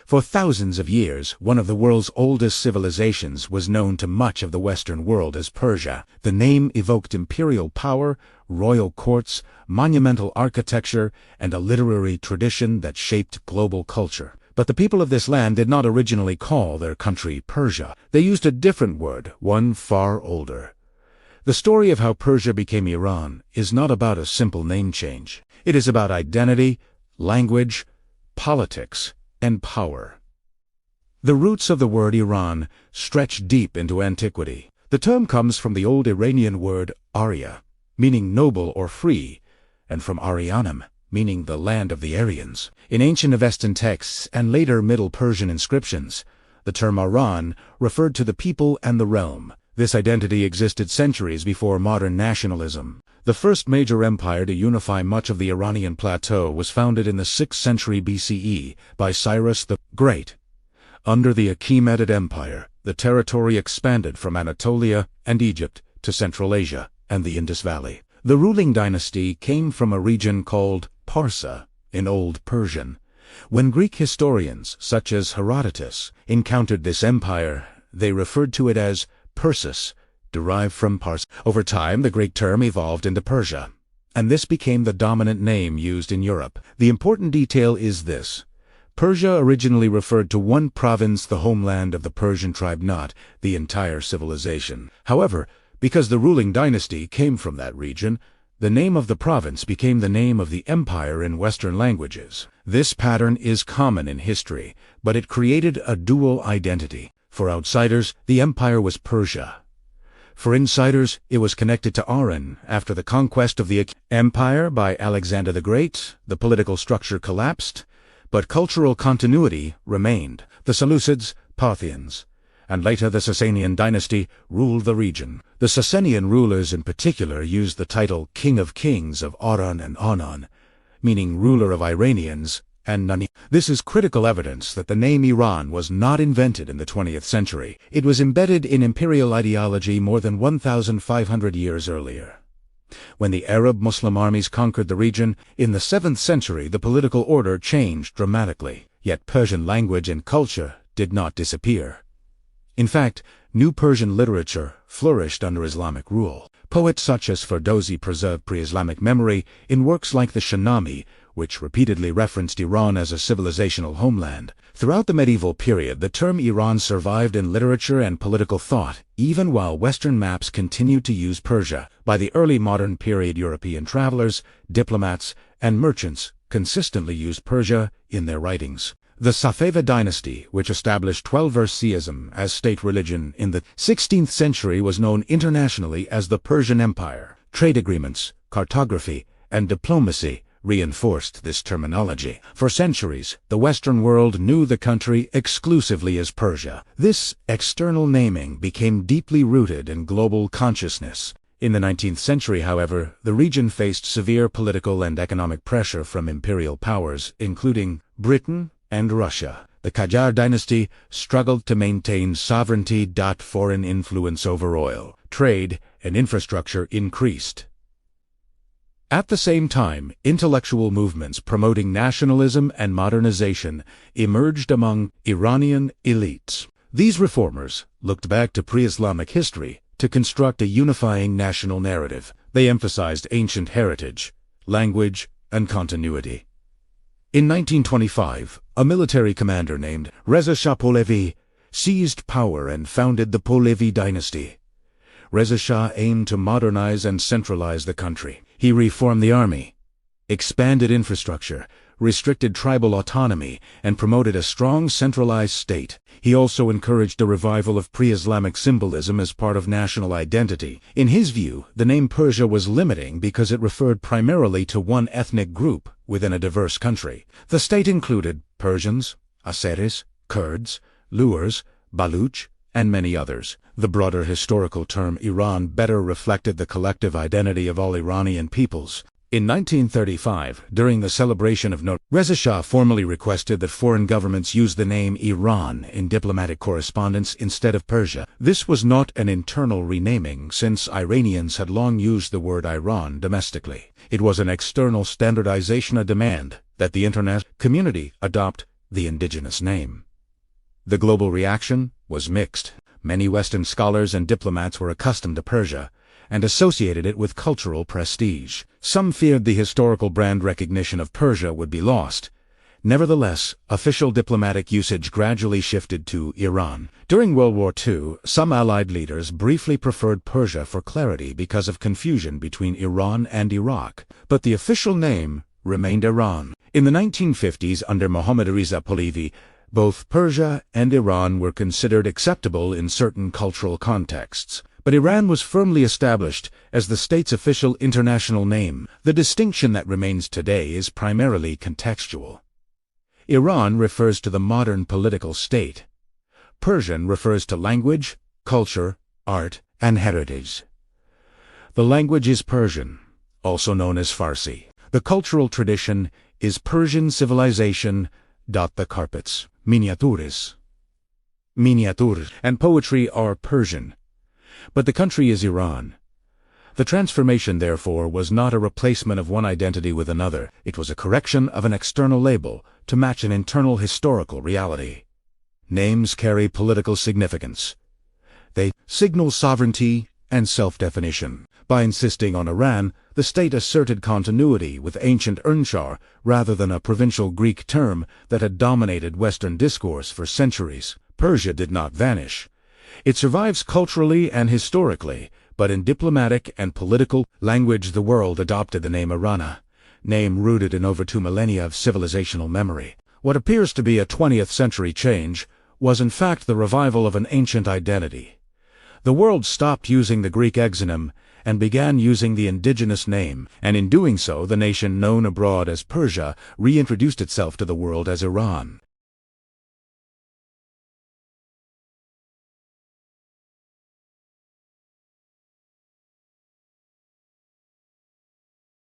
For thousands of years, one of the world's oldest civilizations was known to much of the Western world as Persia. The name evoked imperial power, royal courts, monumental architecture, and a literary tradition that shaped global culture. But the people of this land did not originally call their country Persia. They used a different word, one far older. The story of how Persia became Iran is not about a simple name change. It is about identity, language, politics, and power. The roots of the word Iran stretch deep into antiquity. The term comes from the old Iranian word Arya, meaning noble or free, and from Arianum, meaning the land of the Aryans. In ancient Avestan texts and later Middle Persian inscriptions, the term Iran referred to the people and the realm. This identity existed centuries before modern nationalism. The first major empire to unify much of the Iranian plateau was founded in the 6th century BCE by Cyrus the Great. Under the Achaemenid Empire, the territory expanded from Anatolia and Egypt to Central Asia and the Indus Valley. The ruling dynasty came from a region called Persia in Old Persian. When Greek historians, such as Herodotus, encountered this empire, they referred to it as Persis, derived from Pars. Over time, the Greek term evolved into Persia, and this became the dominant name used in Europe. The important detail is this. Persia originally referred to one province, the homeland of the Persian tribe, not the entire civilization. However, because the ruling dynasty came from that region, the name of the province became the name of the empire in Western languages. This pattern is common in history, but it created a dual identity. For outsiders, the empire was Persia. For insiders, it was connected to Iran. After the conquest of the empire by Alexander the Great, the political structure collapsed, but cultural continuity remained. The Seleucids, Parthians, and later the Sasanian dynasty ruled the region. The Sasanian rulers in particular used the title King of Kings of Iran and Anan, meaning ruler of Iranians and Nani. This is critical evidence that the name Iran was not invented in the 20th century. It was embedded in imperial ideology more than 1,500 years earlier. When the Arab Muslim armies conquered the region, in the 7th century the political order changed dramatically. Yet Persian language and culture did not disappear. In fact, New Persian literature flourished under Islamic rule. Poets such as Ferdowsi preserved pre-Islamic memory in works like the Shahnameh, which repeatedly referenced Iran as a civilizational homeland. Throughout the medieval period, the term Iran survived in literature and political thought, even while Western maps continued to use Persia. By the early modern period, European travelers, diplomats, and merchants consistently used Persia in their writings. The Safavid dynasty, which established 12-verse Shi'ism as state religion in the 16th century, was known internationally as the Persian Empire. Trade agreements, cartography, and diplomacy reinforced this terminology. For centuries, the Western world knew the country exclusively as Persia. This external naming became deeply rooted in global consciousness. In the 19th century, however, the region faced severe political and economic pressure from imperial powers, including Britain and Russia. The Qajar dynasty struggled to maintain sovereignty. Foreign influence over oil, trade, and infrastructure increased. At the same time, intellectual movements promoting nationalism and modernization emerged among Iranian elites. These reformers looked back to pre-Islamic history to construct a unifying national narrative. They emphasized ancient heritage, language, and continuity. In 1925, a military commander named Reza Shah Pahlavi seized power and founded the Pahlavi dynasty. Reza Shah aimed to modernize and centralize the country. He reformed the army, expanded infrastructure, restricted tribal autonomy, and promoted a strong centralized state. He also encouraged a revival of pre-Islamic symbolism as part of national identity. In his view, the name Persia was limiting because it referred primarily to one ethnic group within a diverse country. The state included Persians, Azeris, Kurds, Lurs, Baluch, and many others. The broader historical term Iran better reflected the collective identity of all Iranian peoples. In 1935, during the celebration of Reza Shah formally requested that foreign governments use the name Iran in diplomatic correspondence instead of Persia. This was not an internal renaming, since Iranians had long used the word Iran domestically. It was an external standardization, a demand that the international community adopt the indigenous name. The global reaction was mixed. Many Western scholars and diplomats were accustomed to Persia and associated it with cultural prestige. Some feared the historical brand recognition of Persia would be lost. Nevertheless, official diplomatic usage gradually shifted to Iran. During World War II, some Allied leaders briefly preferred Persia for clarity because of confusion between Iran and Iraq, but the official name remained Iran. In the 1950s, under Mohammad Reza Pahlavi, both Persia and Iran were considered acceptable in certain cultural contexts, but Iran was firmly established as the state's official international name. The distinction that remains today is primarily contextual. Iran refers to the modern political state. Persian refers to language, culture, art, and heritage. The language is Persian, also known as Farsi. The cultural tradition is Persian civilization. The carpets, miniatures, and poetry are Persian. But the country is Iran. The transformation, therefore, was not a replacement of one identity with another. It was a correction of an external label to match an internal historical reality. Names carry political significance. They signal sovereignty and self-definition. By insisting on Iran, the state asserted continuity with ancient Urnshar rather than a provincial Greek term that had dominated Western discourse for centuries. Persia did not vanish. It survives culturally and historically, but in diplomatic and political language the world adopted the name Irana, name rooted in over 2 millennia of civilizational memory. What appears to be a 20th century change was in fact the revival of an ancient identity. The world stopped using the Greek exonym and began using the indigenous name, and in doing so the nation known abroad as Persia reintroduced itself to the world as Iran.